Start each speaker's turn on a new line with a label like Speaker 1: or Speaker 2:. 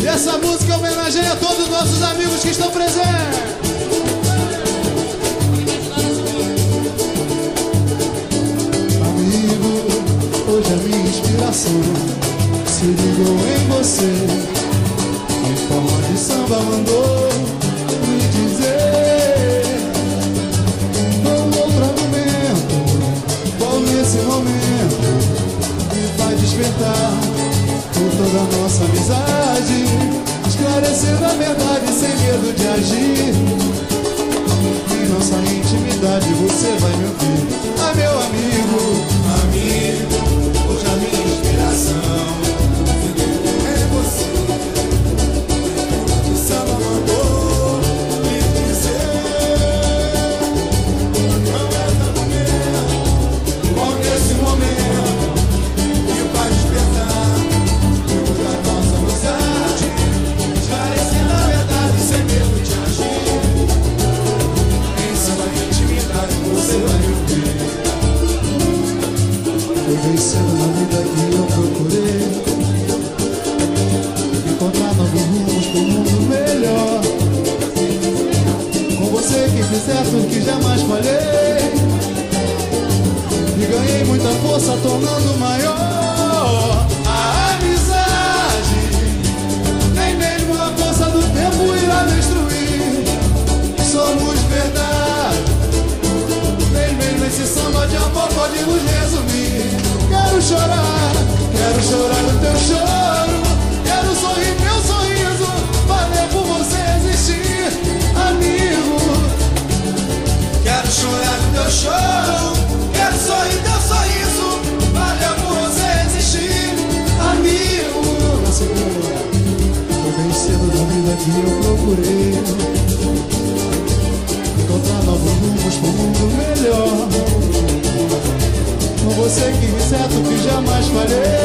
Speaker 1: Essa música homenageia a todos os nossos amigos que estão presentes. Amigo, hoje a minha inspiração se ligou em você. Em forma de samba mandou me dizer: não outro argumento, qual nesse momento me faz despertar por toda a nossa amizade, esclarecendo a verdade sem medo de agir. Em nossa intimidade você vai me ouvir. Ah, meu amigo, amigo, hoje a minha inspiração é você. O samba mandou me dizer: não é argumento, qual nesse momento me faz despertar toda a nossa amizade, esclarecendo a verdade sem medo de agir. Em sua intimidade você vai me ouvir. Foi vencendo na vida que eu procurei encontrar novos rumos pro mundo melhor. Com você que fiz certo, que jamais falhei, e ganhei muita força tornando maior a amizade. Nem mesmo a força do tempo irá destruir. Somos verdade. Nem mesmo esse samba de amor pode nos resumir. Quero chorar no teu choro. Quero sorrir meu sorriso, valeu por você existir, amigo. Quero chorar no teu choro. Quero sorrir teu sorriso, valeu por você existir, amigo. Foi bem cedo da vida que eu procurei encontrar novos rumos pro mundo melhor. Com você que me certo que jamais falhei,